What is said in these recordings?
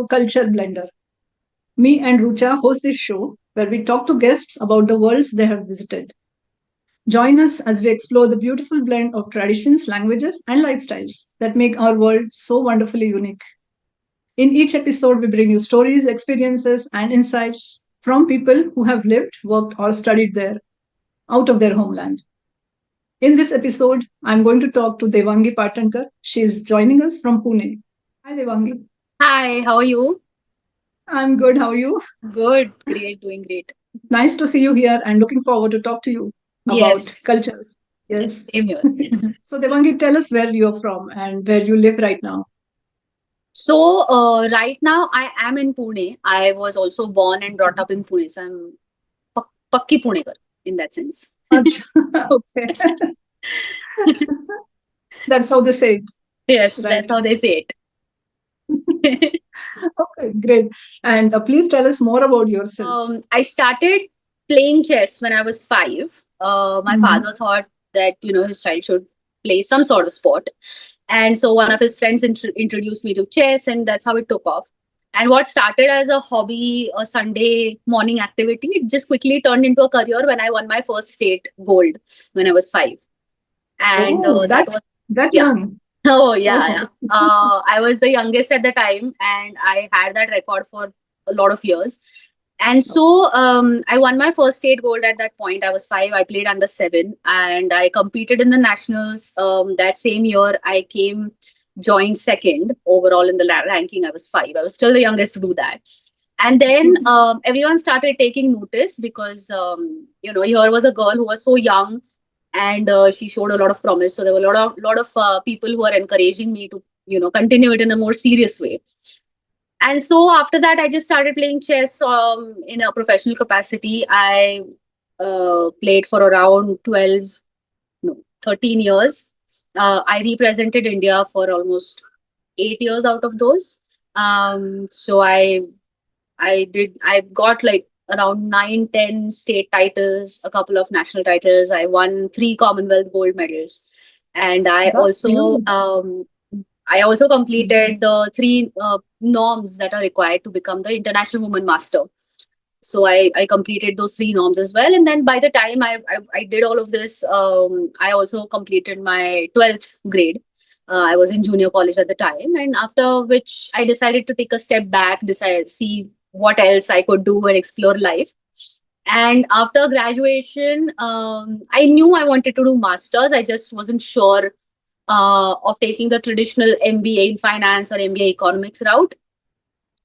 to Culture Blender. Me and Rucha host this show where we talk to guests about the worlds they have visited. Join us as we explore the beautiful blend of traditions, languages, and lifestyles that make our world so wonderfully unique. In each episode, we bring you stories, experiences, and insights from people who have lived, worked, or studied there out of their homeland. In this episode, I'm going to talk to Devangi Patankar. She is joining us from Pune. Hi, Devangi. Hi, how are you? I'm good. How are you? Good, great, doing great. Nice to see you here and looking forward to talk to you about Yes, cultures. yes, Yes. same here. So, Devangi, tell us where you're from and where you live right now. Right now I am in Pune. I was also born and brought up in Pune, so I'm pakki Punekar in that sense. Acha, okay. That's how they say it, Yes, that's right? how they say it. Okay, great. And please tell us more about yourself. I started playing chess when I was 5. My Mhm. father thought that his child should play some sort of sport. And so one of his friends introduced me to chess, and that's how it took off. And what started as a hobby, a Sunday morning activity, it just quickly turned into a career when I won my first state gold when I was 5. And Oh, that was, that yeah. young. Oh, yeah, yeah. Oh, I was the youngest at the time, and I had that record for a lot of years. And so I won my first state gold at that point. I was 5. I played under 7, and I competed in the nationals. That same year, I joined second overall in the ranking. I was 5. I was still the youngest to do that. And then everyone started taking notice because here was a girl who was so young, and she showed a lot of promise. So there were a lot of people who are encouraging me to continue it in a more serious way. And so after that, I just started playing chess in a professional capacity. I played for around 12, no, 13 years. I represented India for almost 8 years out of those. So I got like around 9, 10 state titles, a couple of national titles. I won 3 Commonwealth gold medals. And that's huge. I also completed the 3 norms that are required to become the International Woman Master. So I completed those 3 norms as well. And then by the time I did all of this, I also completed my 12th grade. I was in junior college at the time. And after which I decided to take a step back, see what else I could do and explore life. And after graduation, I knew I wanted to do masters. I just wasn't sure of taking the traditional MBA in finance or MBA economics route.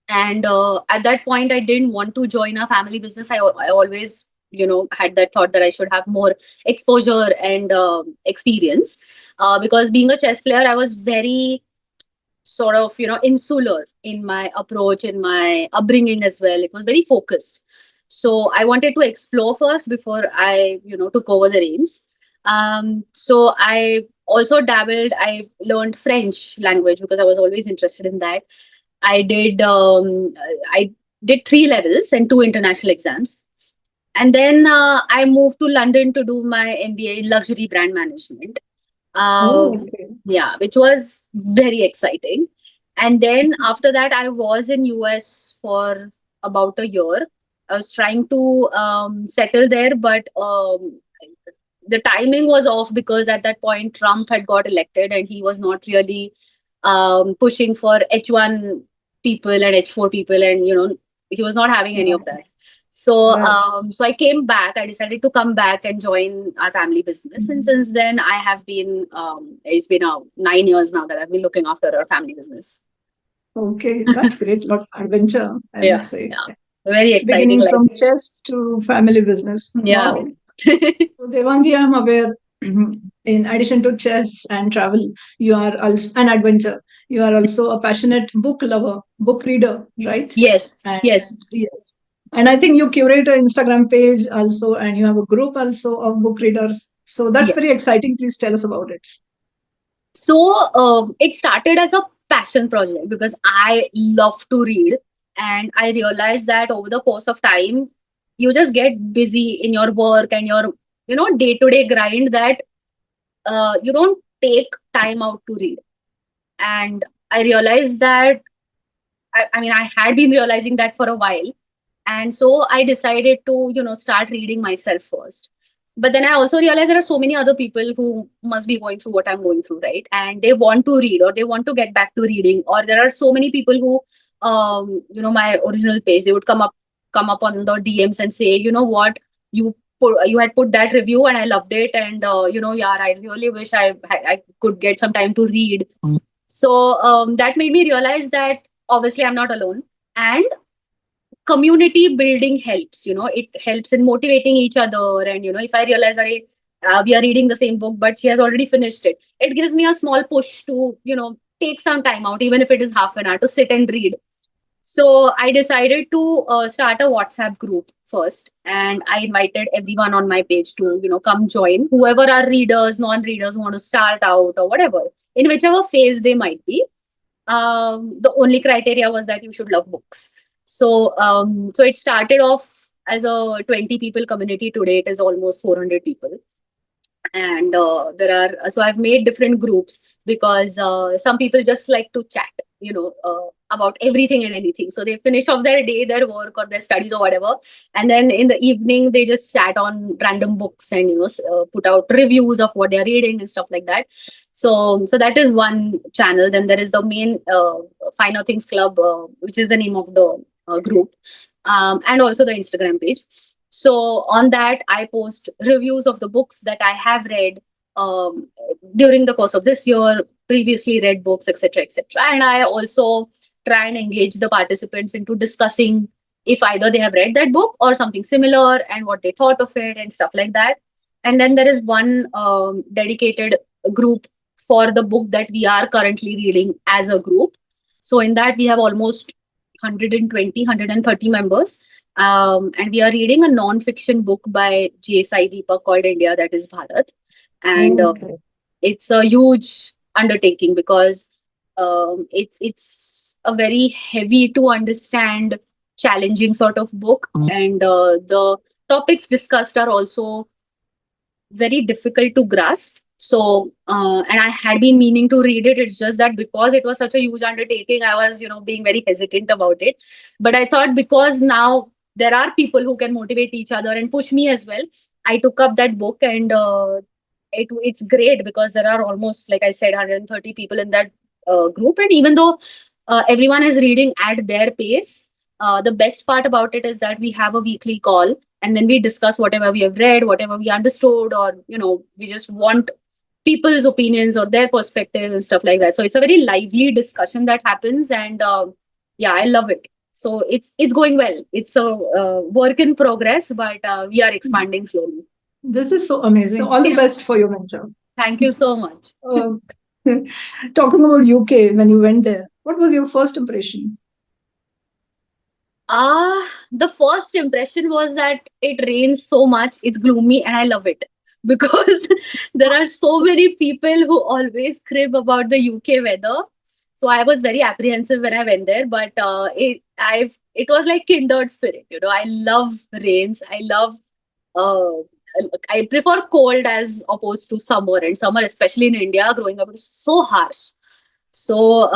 And at that point, I didn't want to join a family business. I always, had that thought that I should have more exposure and experience. Because being a chess player, I was very sort of, insular in my approach, in my upbringing as well. It was very focused. So I wanted to explore first before I, took over the reins. So I also dabbled, I learned French language because I was always interested in that. I did I did 3 levels and 2 international exams. And then I moved to London to do my MBA in luxury brand management. Uh, Oh, okay. yeah, which was very exciting. And then after that, I was in US for about a year. I was trying to settle there, but the timing was off because at that point Trump had got elected and he was not really pushing for H1 people and H4 people, and he was not having any of Right. that. So Right. so I came back. I decided to come back and join our family business, and Mhm. since then I have been it's been 9 years now that I've been looking after our family business. Okay, that's great. Lot of adventure, I Yeah, must say. yeah, very exciting Beginning life. from chess to family business. Yeah. Wow. So Devangi, I'm aware, in addition to chess and travel, you are also an adventure. You are also a passionate book lover, book reader, right? Yes, And yes. yes. And I think you curate an Instagram page also, and you have a group also of book readers. So that's Yeah. very exciting. Please tell us about it. So it started as a passion project because I love to read. And I realized that over the course of time, you just get busy in your work and your, day to day grind that you don't take time out to read. And I realized that I mean, I had been realizing that for a while. And so I decided to, start reading myself first. But then I also realized there are so many other people who must be going through what I'm going through, right? And they want to read, or they want to get back to reading. Or there are so many people who, my original page, they would come up on the DMs and say, you know what, you had put that review and I loved it, and yeah, I really wish I could get some time to read. So that made me realize that obviously I'm not alone, and community building helps. It helps in motivating each other. And if I realize that we are reading the same book but she has already finished it, it gives me a small push to take some time out, even if it is half an hour, to sit and read. So I decided to start a WhatsApp group first, and I invited everyone on my page to come join, whoever are readers, non-readers, who want to start out or whatever, in whichever phase they might be. The only criteria was that you should love books. So it started off as a 20 people community. Today it is almost 400 people. And there are, so I've made different groups because some people just like to chat, about everything and anything. So they finish off their day, their work or their studies or whatever, and then in the evening they just chat on random books and put out reviews of what they're reading and stuff like that. So that is one channel. Then there is the main Finer Things Club, which is the name of the group, and also the Instagram page. So on that, I post reviews of the books that I have read during the course of this year, previously read books, etc., etc. And I also try and engage the participants into discussing if either they have read that book or something similar and what they thought of it and stuff like that. And then there is one dedicated group for the book that we are currently reading as a group. So in that, we have almost 120, 130 members, and we are reading a non-fiction book by J. Sai Deepak called India, that is Bharat. And Okay. it's a huge undertaking because it's a very heavy to understand, challenging sort of book. And the topics discussed are also very difficult to grasp. So, and I had been meaning to read it. It's just that because it was such a huge undertaking, I was, being very hesitant about it. But I thought because now there are people who can motivate each other and push me as well, I took up that book. And it's great because there are almost, like I said, 130 people in that group. And even though everyone is reading at their pace, the best part about it is that we have a weekly call, and then we discuss whatever we have read, whatever we understood, or we just want people's opinions or their perspectives and stuff like that. So it's a very lively discussion that happens. And yeah, I love it. So it's going well. It's a work in progress, but we are expanding slowly. This is so amazing. All the best for your venture. Thank you so much. Uh, talking about UK, when you went there, what was your first impression? The first impression was that it rains so much, it's gloomy, and I love it because there are so many people who always crib about the UK weather. So I was very apprehensive when I went there, but it was like kindred spirit. I love rains. Uh, I prefer cold as opposed to summer, and summer, especially in India, growing up, is so harsh. So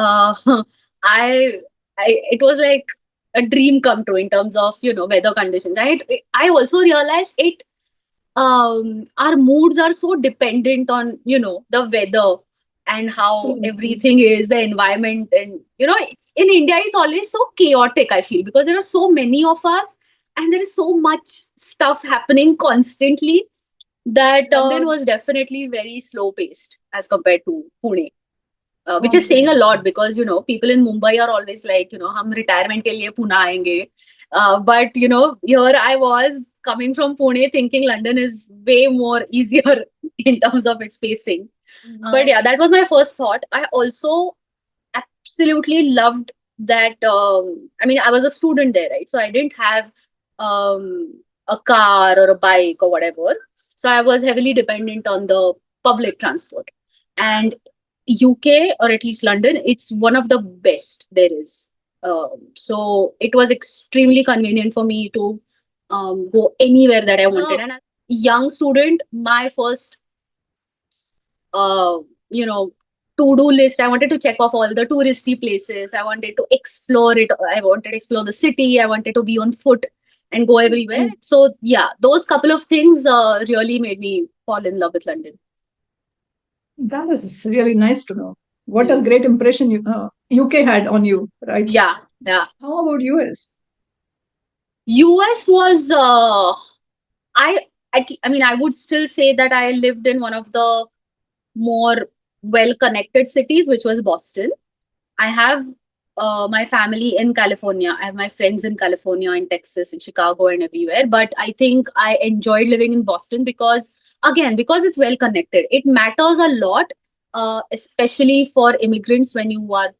I, it was like a dream come true in terms of weather conditions. And I also realized it. Our moods are so dependent on the weather and how Absolutely. everything is, the environment. And in India it's always so chaotic, I feel, because there are so many of us and there is so much stuff happening constantly that London was definitely very slow paced as compared to Pune, which is saying a lot because people in Mumbai are always like हम retirement के लिए पुणे आएंगे, but here I was coming from Pune thinking London is way more easier in terms of its pacing. But yeah, that was my first thought. I also absolutely loved that. I mean, I was a student there, right? So I didn't have a car or a bike or whatever. So I was heavily dependent on the public transport. And UK, or at least London, it's one of the best there is. So it was extremely convenient for me to go anywhere that I wanted. And as a young student, my first, uh, you know, to-do list. I wanted to check off all the touristy places. I wanted to explore it. I wanted to explore the city. I wanted to be on foot and go everywhere. So yeah, those couple of things really made me fall in love with London. That is really nice to know. What a Hmm. great impression UK had on you, right? Yeah, yeah. How about US? US was I, I mean, I would still say that I lived in one of the more well-connected cities, which was Boston. I have my family in California. I have my friends in California, in Texas, in Chicago, and everywhere. But I think I enjoyed living in Boston because, again, because it's well connected. It matters a lot, especially for immigrants when you are,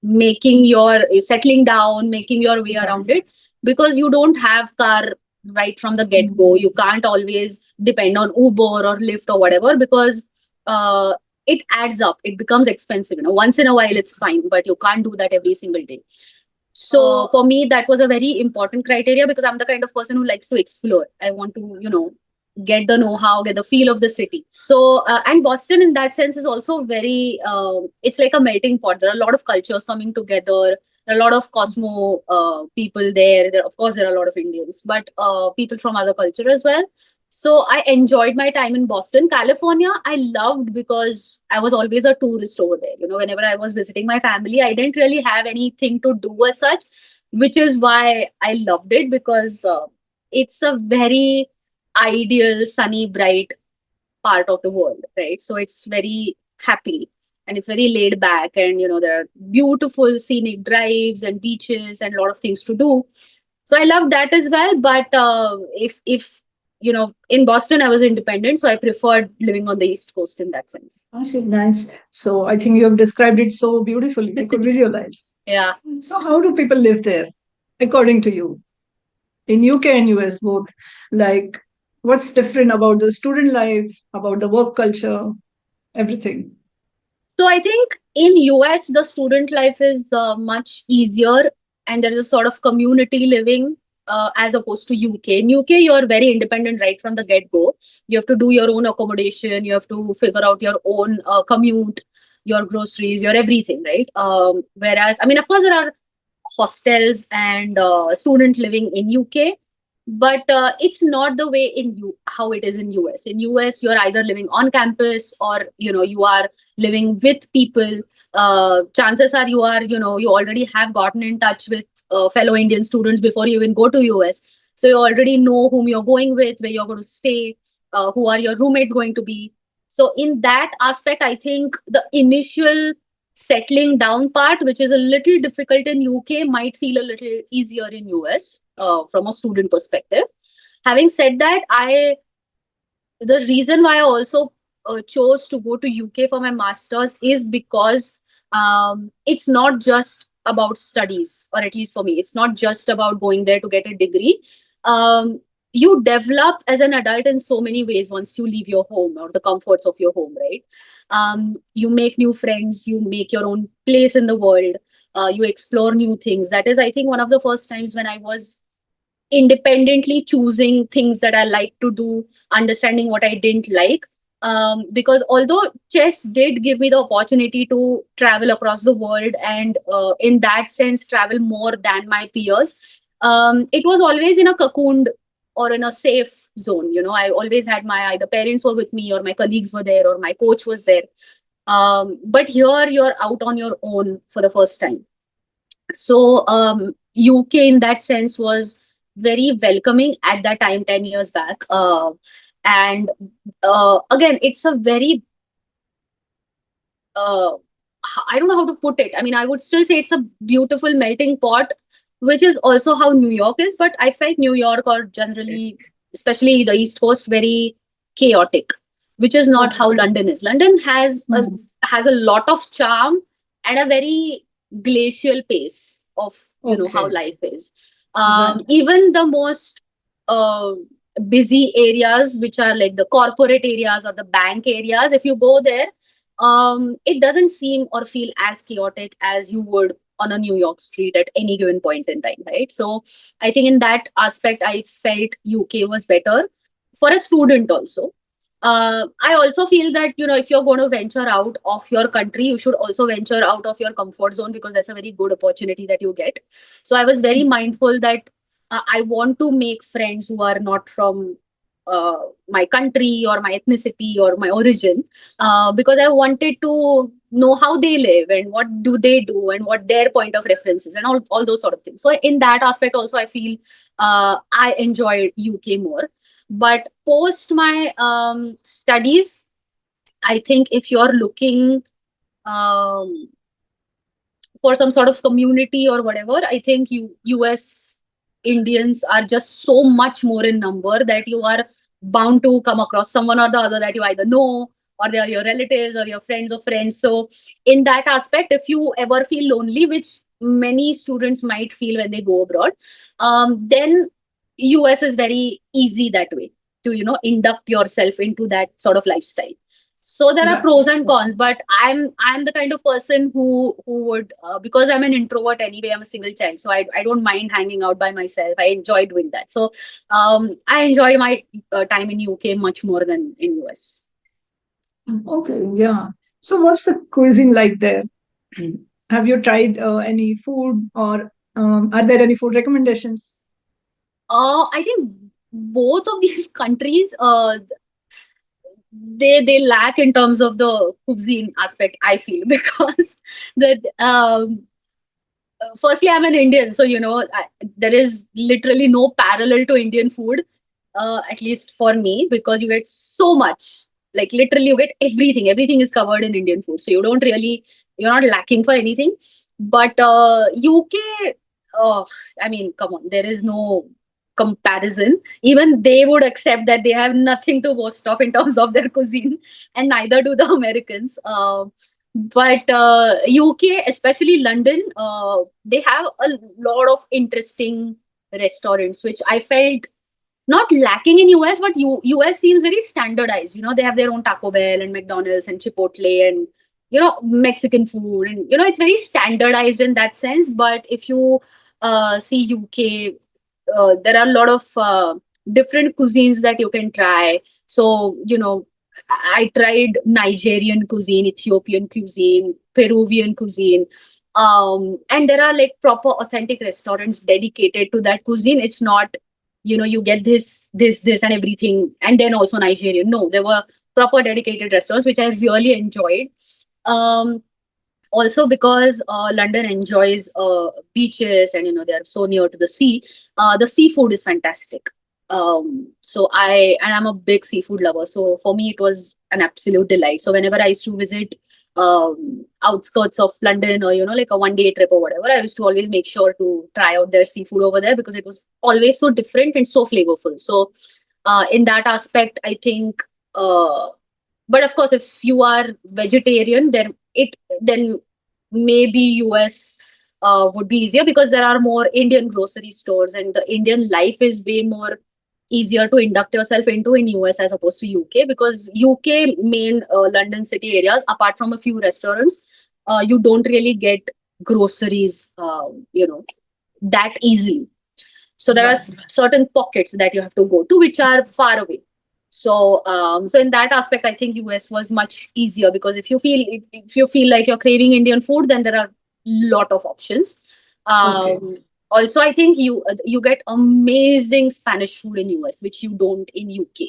making your settling down, making your way around it, because you don't have car right from the get go. You can't always depend on Uber or Lyft or whatever because it adds up. It becomes expensive. Once in a while it's fine, but you can't do that every single day. So for me, that was a very important criteria because I'm the kind of person who likes to explore. I want to, get the know-how, get the feel of the city. So and Boston, in that sense, is also very. It's like a melting pot. There are a lot of cultures coming together. There are a lot of Cosmo people there. There, of course, there are a lot of Indians, but people from other culture as well. So I enjoyed my time in Boston. California, I loved because I was always a tourist over there. Whenever I was visiting my family, I didn't really have anything to do as such, which is why I loved it because it's a very ideal, sunny, bright part of the world, right? So it's very happy and it's very laid back, and there are beautiful scenic drives and beaches and a lot of things to do. So I love that as well. But if in Boston I was independent, so I preferred living on the East Coast in that sense. I see, nice. So I think you have described it so beautifully. I could visualize. Yeah. So how do people live there, according to you, in UK and US both? Like, what's different about the student life, about the work culture, everything? So I think in US the student life is much easier, and there's a sort of community living as opposed to UK. In UK you're very independent right from the get go. You have to do your own accommodation. You have to figure out your own commute, your groceries, your everything, right? Whereas, I mean, of course there are hostels and student living in UK, but it's not the way how it is in US. In US, you're either living on campus or you are living with people. Chances are you already have gotten in touch with fellow Indian students before you even go to US, so you already know whom you're going with, where you're going to stay, who are your roommates going to be. So in that aspect, I think the initial settling down part, which is a little difficult in UK, might feel a little easier in US from a student perspective. Having said that, the reason why I also chose to go to UK for my masters is because it's not just about studies, or at least for me, it's not just about going there to get a degree. Um, you develop as an adult in so many ways once you leave your home or the comforts of your home, right? You make new friends, you make your own place in the world, you explore new things. That is, I think, one of the first times when I was independently choosing things that I like to do, understanding what I didn't like. Because although chess did give me the opportunity to travel across the world and in that sense travel more than my peers, it was always in a cocooned or in a safe zone. I always had my either parents were with me or my colleagues were there or my coach was there. But here you're out on your own for the first time. So UK in that sense was very welcoming at that time, 10 years back. And again, it's a very, uh, I don't know how to put it. I mean, I would still say it's a beautiful melting pot, which is also how New York is. But I felt New York, or generally, especially the East Coast, very chaotic, which is not how London is. London has a lot of charm and a very glacial pace of how life is. Even the most uh, busy areas, which are like the corporate areas or the bank areas, if you go there, it doesn't seem or feel as chaotic as you would on a New York street at any given point in time, right? So I think in that aspect, I felt UK was better for a student also. I also feel that, if you're going to venture out of your country, you should also venture out of your comfort zone, because that's a very good opportunity that you get. So I was very mindful that I want to make friends who are not from uh, my country or my ethnicity or my origin, because I wanted to know how they live and what do they do and what their point of reference is, and all those sort of things. So in that aspect also, I feel I enjoyed UK more. But post my studies, I think if you're looking um, for some sort of community or whatever, I think US Indians are just so much more in number that you are bound to come across someone or the other that you either know, or they are your relatives or your friends of friends. So in that aspect, if you ever feel lonely, which many students might feel when they go abroad, then US is very easy that way to induct yourself into that sort of lifestyle. So there are Yeah. pros and cons, but I'm the kind of person who would, because I'm an introvert anyway, I'm a single child, so I don't mind hanging out by myself. I enjoy doing that. So I enjoyed my time in UK much more than in US. Okay, yeah. So, what's the cuisine like there? Have you tried any food, or are there any food recommendations? I think both of these countries, they lack in terms of the cuisine aspect, I feel, because that firstly, I'm an Indian, so there is literally no parallel to Indian food, at least for me, because you get so much. Like literally, you get everything. Everything is covered in Indian food, so you're not lacking for anything. But UK, oh, I mean, come on, there is no comparison. Even they would accept that they have nothing to boast of in terms of their cuisine, and neither do the Americans. But UK, especially London, they have a lot of interesting restaurants, which I felt not lacking in US, but US seems very standardized. They have their own Taco Bell and McDonald's and Chipotle and Mexican food, and it's very standardized in that sense. But if you see UK, there are a lot of different cuisines that you can try. So I tried Nigerian cuisine, Ethiopian cuisine, Peruvian cuisine. And there are like proper authentic restaurants dedicated to that cuisine. It's not, you get this and everything, and then also Nigerian. No, there were proper dedicated restaurants, which I really enjoyed. Um, Also because London enjoys beaches, and they are so near to the sea. The seafood is fantastic. So I'm a big seafood lover, so for me it was an absolute delight. So whenever I used to visit outskirts of London, or like a 1 day trip or whatever, I used to always make sure to try out their seafood over there, because it was always so different and so flavorful. So in that aspect, I think uh, but of course, if you are vegetarian, then maybe US would be easier, because there are more Indian grocery stores, and the Indian life is way more easier to induct yourself into in US as opposed to UK, because UK main London city areas, apart from a few restaurants, you don't really get groceries, that easily. So there are Right. certain pockets that you have to go to, which are far away. So in that aspect, I think US was much easier, because if you feel like you're craving Indian food, then there are lot of options. Okay. Also, I think you get amazing Spanish food in US, which you don't in UK.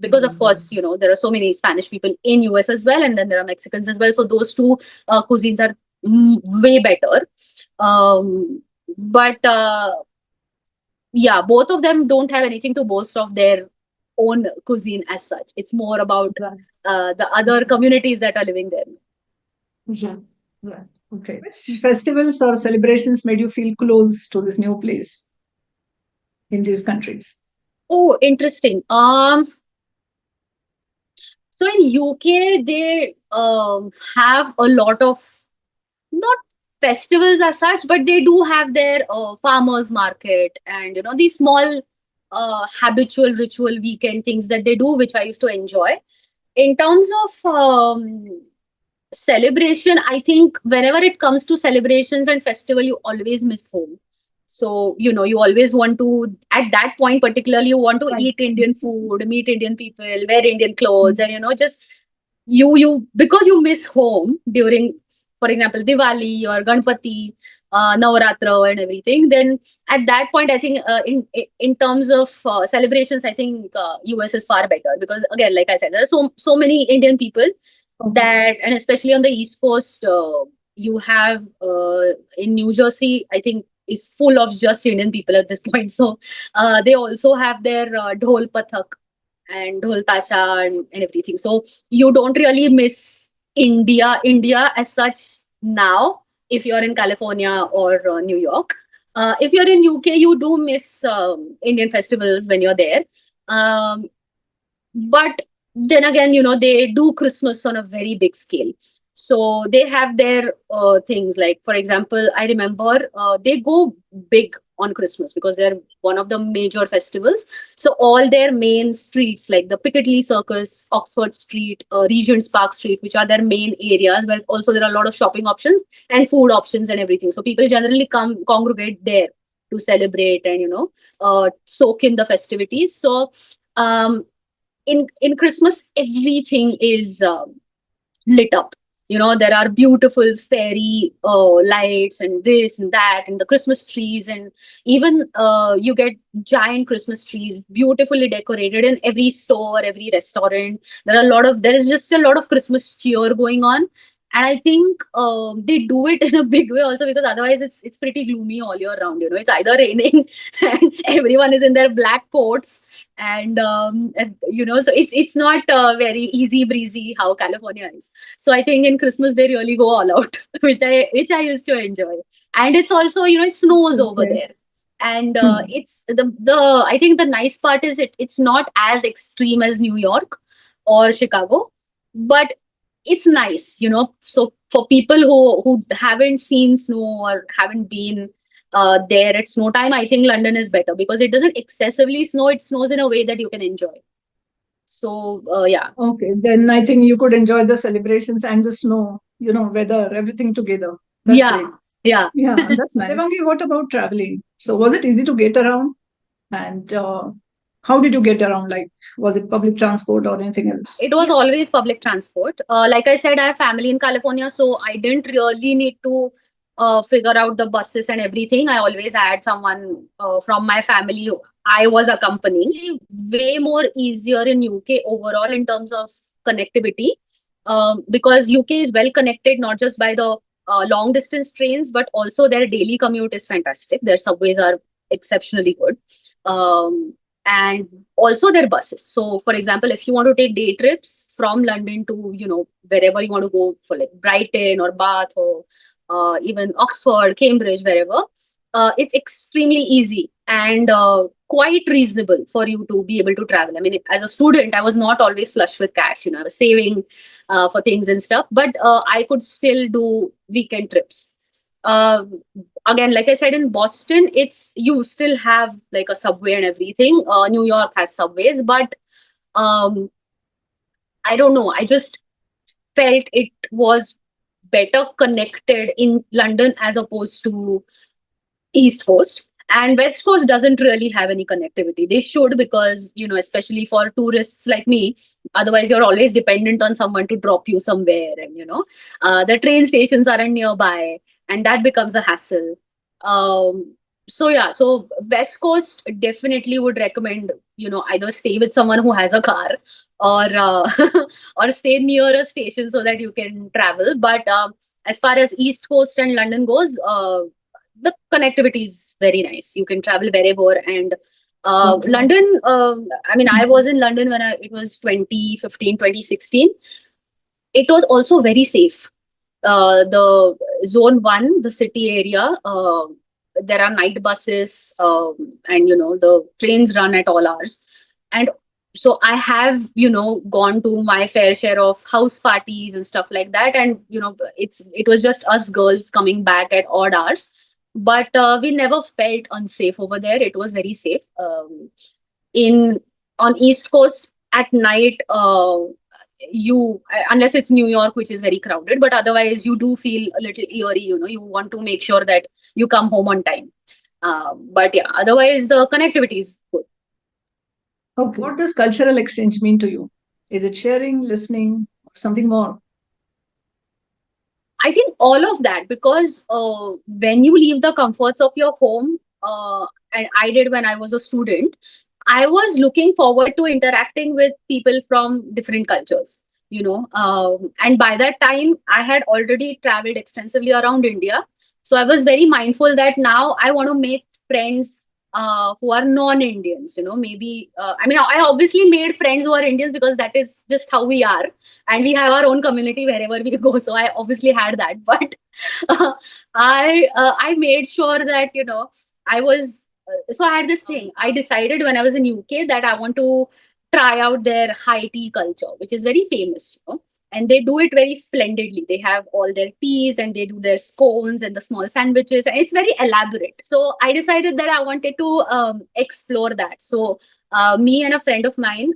Because of course, there are so many Spanish people in US as well, and then there are Mexicans as well. So those two cuisines are way better. But yeah, both of them don't have anything to boast of their own cuisine as such. It's more about Right. the other communities that are living there. Yeah. Right. Okay. Which festivals or celebrations made you feel close to this new place in these countries? Oh, interesting. So in UK, they have a lot of, not festivals as such, but they do have their farmers market, and these small habitual ritual weekend things that they do, which I used to enjoy. In terms of celebration, I think whenever it comes to celebrations and festival, you always miss home. So, you always want to, at that point particularly, you want to Right. eat Indian food, meet Indian people, wear Indian clothes, Mm. and, just because you miss home during, for example, Diwali or Ganpati, Navratra and everything. Then at that point, I think in terms of celebrations, I think US is far better, because again, like I said, there are so many Indian people Okay. and especially on the East Coast, you have in New Jersey, I think is full of just Indian people at this point. So they also have their dhol pathak and dhol tasha and everything. So you don't really miss India as such now if you're in California or New York. If you're in UK, you do miss Indian festivals when you're there. Um, but then again, they do Christmas on a very big scale. So they have their things, like, for example, I remember they go big on Christmas because they're one of the major festivals. So all their main streets, like the Piccadilly Circus, Oxford Street, Regent's Park Street, which are their main areas, where also there are a lot of shopping options and food options and everything. So people generally come congregate there to celebrate and soak in the festivities. So um, in Christmas, everything is lit up. There are beautiful fairy lights and this and that, and the Christmas trees, and even you get giant Christmas trees, beautifully decorated in every store, every restaurant. There is just a lot of Christmas cheer going on. And I think they do it in a big way also, because otherwise it's pretty gloomy all year round. It's either raining and everyone is in their black coats, and so it's not very easy breezy how California is. So I think in Christmas they really go all out, which I used to enjoy. And it's also, it snows over Okay. there. And Hmm. it's the I think the nice part is it's not as extreme as New York or Chicago, but it's nice. So for people who haven't seen snow or haven't been there at snow time, I think London is better because it doesn't excessively snow. It snows in a way that you can enjoy. So yeah. Okay. Then I think you could enjoy the celebrations and the snow, weather, everything together. That's Yeah. great. Yeah. Yeah, that's nice. Devangi, what about traveling? So was it easy to get around? And how did you get around? Like, was it public transport or anything else? It was always public transport. Like I said, I have family in California, so I didn't really need to figure out the buses and everything. I always had someone from my family I was accompanying. Way more easier in UK overall in terms of connectivity, because UK is well connected not just by the long distance trains, but also their daily commute is fantastic. Their subways are exceptionally good. And also their buses. So, for example, if you want to take day trips from London to, wherever you want to go, for like Brighton or Bath or even Oxford, Cambridge, wherever, it's extremely easy and quite reasonable for you to be able to travel. I mean, as a student, I was not always flush with cash. I was saving for things and stuff, but I could still do weekend trips. Uh, Again, like I said, in Boston, it's you still have like a subway and everything. New York has subways, but um, I don't know. I just felt it was better connected in London as opposed to East Coast. And West Coast doesn't really have any connectivity. They should, because, especially for tourists like me, otherwise you're always dependent on someone to drop you somewhere. And, the train stations aren't nearby, and that becomes a hassle. So yeah, so West Coast definitely would recommend, either stay with someone who has a car, or or stay near a station so that you can travel. But as far as East Coast and London goes, the connectivity is very nice. You can travel wherever. And Okay. London, I mean, I was in London when it was 2015, 2016. It was also very safe. The zone 1, the city area, there are night buses, and the trains run at all hours. And so I have gone to my fair share of house parties and stuff like that. And it was just us girls coming back at odd hours, but we never felt unsafe over there. It was very safe. In On East Coast at night, you unless it's New York, which is very crowded, but, otherwise you do feel a little eerie. You want to make sure that you come home on time. But yeah, otherwise the connectivity is good. Okay. What does cultural exchange mean to you? Is it sharing, listening, or something more? I think all of that, because when you leave the comforts of your home, and I did when I was a student, I was looking forward to interacting with people from different cultures, and by that time, I had already traveled extensively around India. So I was very mindful that now I want to make friends who are non-Indians, maybe, I mean, I obviously made friends who are Indians because that is just how we are, and we have our own community wherever we go, so I obviously had that. But I made sure that I was so I had this thing. I decided when I was in UK that I want to try out their high tea culture, which is very famous, and they do it very splendidly. They have all their teas and they do their scones and the small sandwiches, and it's very elaborate. So I decided that I wanted to explore that. So me and a friend of mine,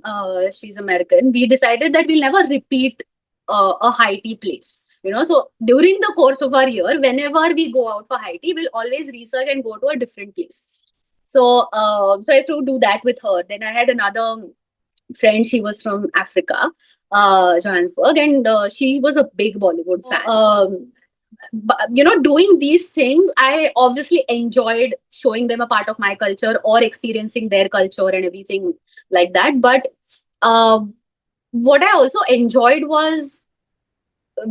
she's American, we decided that we'll never repeat a high tea place. So during the course of our year, whenever we go out for high tea, we'll always research and go to a different place. So I used to do that with her. Then I had another friend. She was from Africa, Johannesburg, and she was a big Bollywood fan. Doing these things, I obviously enjoyed showing them a part of my culture or experiencing their culture and everything like that. But uh, what I also enjoyed was,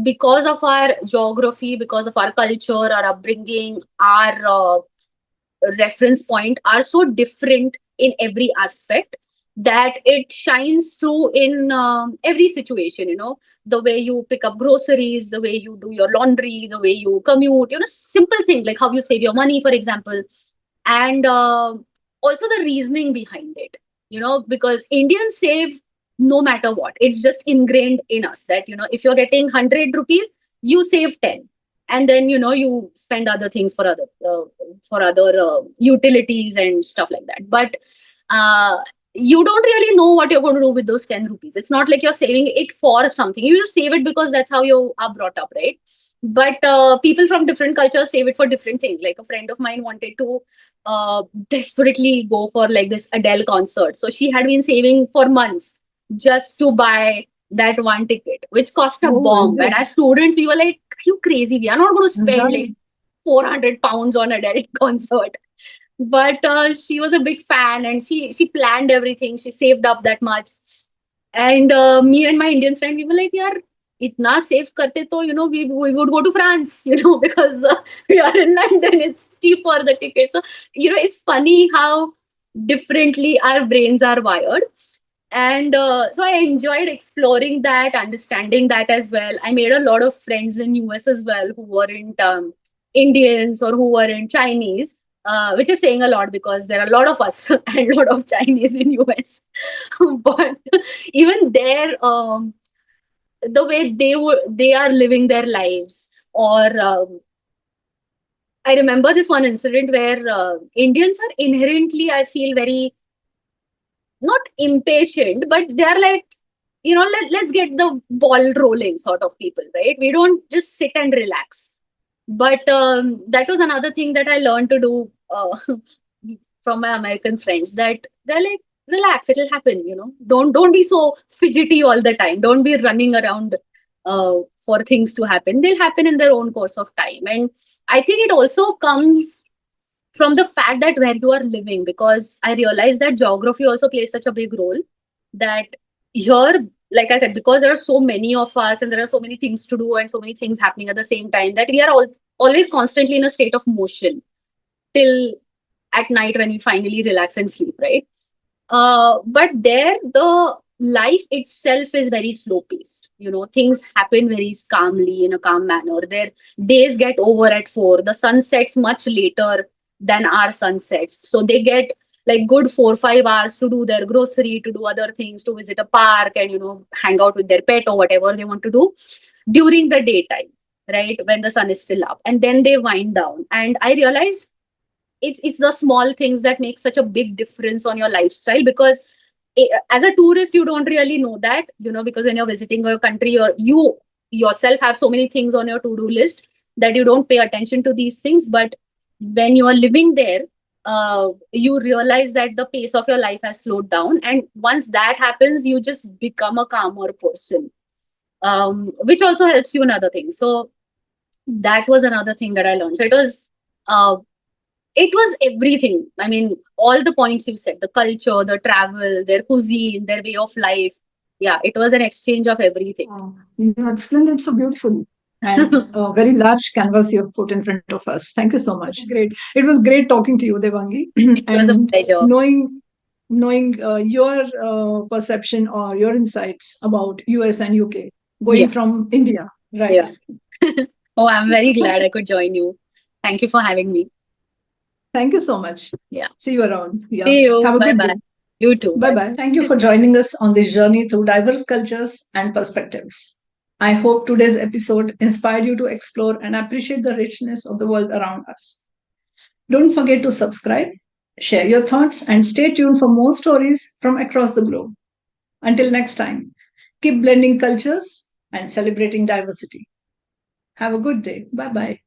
because of our geography, because of our culture, our upbringing, our reference point are so different in every aspect, that it shines through in every situation. The way you pick up groceries, the way you do your laundry, the way you commute, simple things like how you save your money, for example. And also the reasoning behind it, because Indians save no matter what. It's just ingrained in us that if you're getting 100 rupees, you save 10, and then you spend other things for other utilities and stuff like that. But uh, you don't really know what you're going to do with those 10 rupees. It's not like you're saving it for something. You just save it because that's how you are brought up, right? But people from different cultures save it for different things. Like a friend of mine wanted to desperately go for like this Adele concert, so she had been saving for months just to buy that one ticket, which cost a Oh, is bomb. And it? as students, we were like, "Are you crazy? We are not going to spend Right. like 400 pounds on Adele concert." But she was a big fan, and she planned everything. She saved up that much. And me and my Indian friend, we were like, "Yaar, itna save karte to we would go to France, because we are in London. It's cheaper the ticket." So it's funny how differently our brains are wired. And so I enjoyed exploring that, understanding that as well. I made a lot of friends in US as well who weren't Indians or who weren't Chinese, which is saying a lot because there are a lot of us and a lot of Chinese in US. But even there, the way they are living their lives, or I remember this one incident where Indians are inherently, I feel, very not impatient, but they are like, let's get the ball rolling sort of people, right? We don't just sit and relax. But that was another thing that I learned to do from my American friends, that they're like, relax, it'll happen, don't be so fidgety all the time. Don't be running around for things to happen. They'll happen in their own course of time. And I think it also comes from the fact that where you are living, because I realized that geography also plays such a big role, that here, like I said, because there are so many of us and there are so many things to do and so many things happening at the same time, that we are always constantly in a state of motion till at night when we finally relax and sleep, right? But there, the life itself is very slow paced. Things happen very calmly, in a calm manner. Their days get over at 4. The sun sets much later than our sun sets. So they get like good 4 or 5 hours to do their grocery, to do other things, to visit a park and, hang out with their pet or whatever they want to do during the daytime, right? When the sun is still up. And then they wind down. And I realized it's the small things that make such a big difference on your lifestyle, because as a tourist you don't really know that, because when you're visiting a country, or you yourself have so many things on your to-do list that you don't pay attention to these things. But when you are living there, you realize that the pace of your life has slowed down, and once that happens, you just become a calmer person, which also helps you in other things. So that was another thing that I learned. So uh, it was everything. I mean, all the points you said, the culture, the travel, their cuisine, their way of life. Yeah, it was an exchange of everything. You explained it so beautifully. And a very large canvas you have put in front of us. Thank you so much. Great. It was great talking to you, Devangi, It was a and pleasure. knowing your perception or your insights about US and UK, going Yeah. from India, right? Yeah. Oh, I'm very glad I could join you. Thank you for having me. Thank you so much. Yeah. See you around. Yeah. See you. Have a Bye good bye. day. You too. Bye Bye. bye. Thank you for joining us on this journey through diverse cultures and perspectives. I hope today's episode inspired you to explore and appreciate the richness of the world around us. Don't forget to subscribe, share your thoughts, and stay tuned for more stories from across the globe. Until next time, keep blending cultures and celebrating diversity. Have a good day. Bye bye.